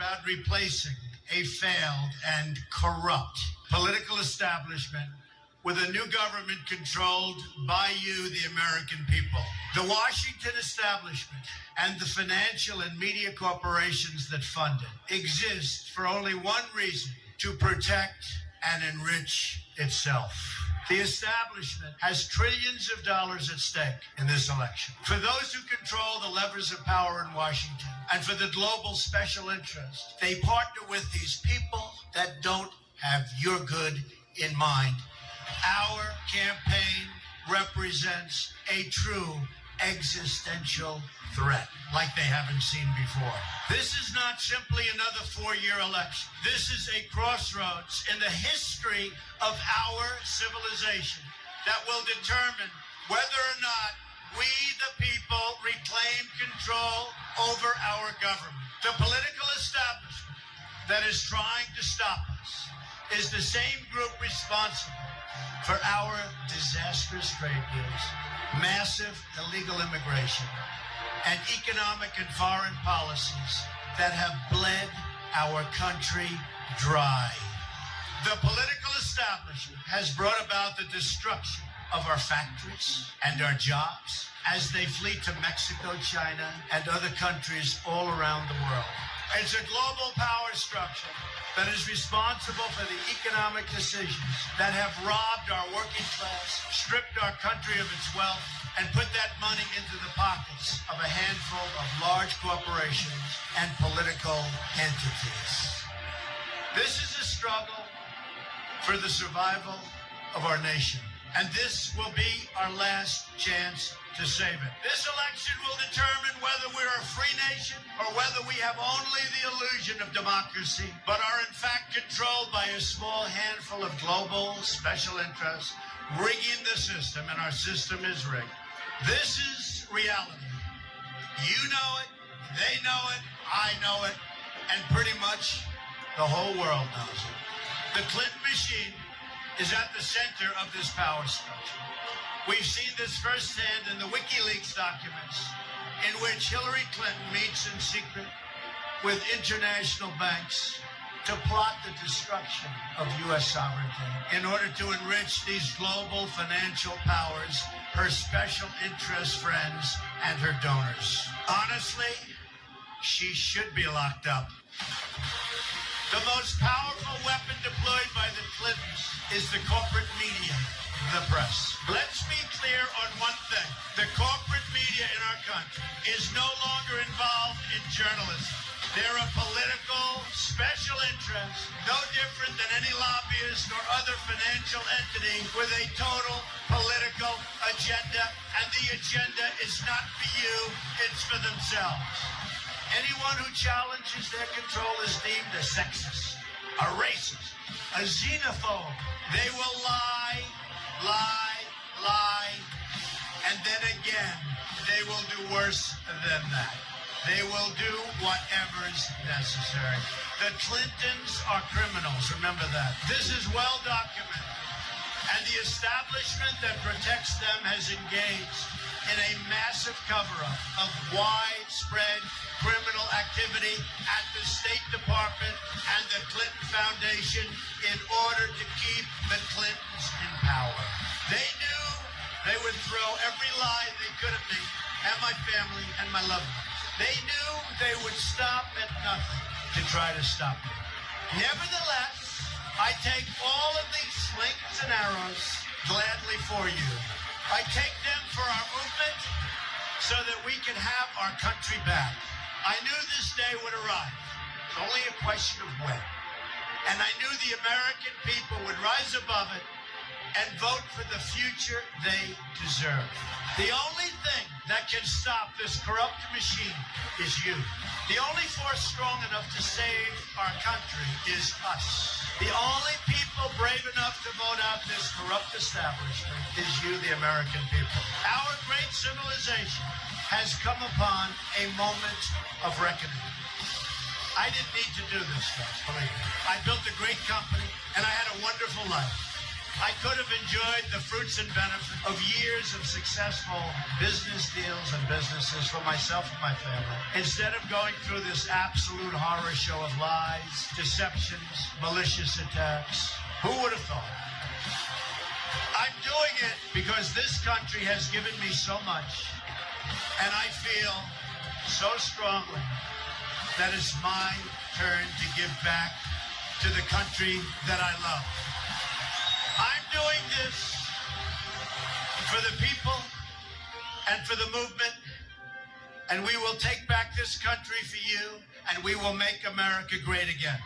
about replacing a failed and corrupt political establishment with a new government controlled by you, the American people. The Washington establishment and the financial and media corporations that fund it exist for only one reason: to protect and enrich itself. The establishment has trillions of dollars at stake in this election. For those who control the levers of power in Washington and for the global special interest, they partner with these people that don't have your good in mind. Our campaign represents a true existential threat like they haven't seen before. This is not simply another four-year election. This is a crossroads in the history of our civilization that will determine whether or not we, the people, reclaim control over our government. The political establishment that is trying to stop us is the same group responsible for our disastrous trade deals, massive illegal immigration, and economic and foreign policies that have bled our country dry. The political establishment has brought about the destruction of our factories and our jobs as they flee to Mexico, China, and other countries all around the world. It's a global power structure that is responsible for the economic decisions that have robbed our working class, stripped our country of its wealth, and put that money into the pockets of a handful of large corporations and political entities. This is a struggle for the survival of our nation, and this will be our last chance to save it. This election will determine whether we're a free nation or whether we have only the illusion of democracy, but are in fact controlled by a small handful of global special interests rigging the system, and our system is rigged. This is reality. You know it, they know it, I know it, and pretty much the whole world knows it. The Clinton machine is at the center of this power structure. We've seen this firsthand in the WikiLeaks documents, in which Hillary Clinton meets in secret with international banks to plot the destruction of U.S. sovereignty in order to enrich these global financial powers, her special interest friends, and her donors. Honestly, she should be locked up. The most powerful weapon deployed by the Clintons is the corporate media, the press. Let's be clear on one thing. The corporate media in our country is no longer involved in journalism. They're a political special interest, no different than any lobbyist or other financial entity with a total political agenda, and the agenda is not for you, it's for themselves. Anyone who challenges their control is deemed a sexist, a racist, a xenophobe. They will lie, and then again, they will do worse than that. They will do whatever's necessary. The Clintons are criminals, remember that. This is well documented, and the establishment that protects them has engaged in a massive cover-up of widespread criminal activity at the State Department and the Clinton Foundation in order to keep the Clintons in power. They knew they would throw every lie they could at me and my family and my loved ones. They knew they would stop at nothing to try to stop me. Nevertheless, I take all of these slings and arrows gladly for you. I take them for our movement so that we can have our country back. I knew this day would arrive. It's only a question of when. And I knew the American people would rise above it and vote for the future they deserve. The only thing that can stop this corrupt machine is you. The only force strong enough to save our country is us. The only people brave enough to vote out this corrupt establishment is you, the American people. Our great civilization has come upon a moment of reckoning. I didn't need to do this stuff, believe me. I built a great company, and I had a wonderful life. I could have enjoyed the fruits and benefits of years of successful business deals and businesses for myself and my family. Instead of going through this absolute horror show of lies, deceptions, malicious attacks, who would have thought? I'm doing it because this country has given me so much, and I feel so strongly that it's my turn to give back to the country that I love. I'm doing this for the people and for the movement, and we will take back this country for you, and we will make America great again.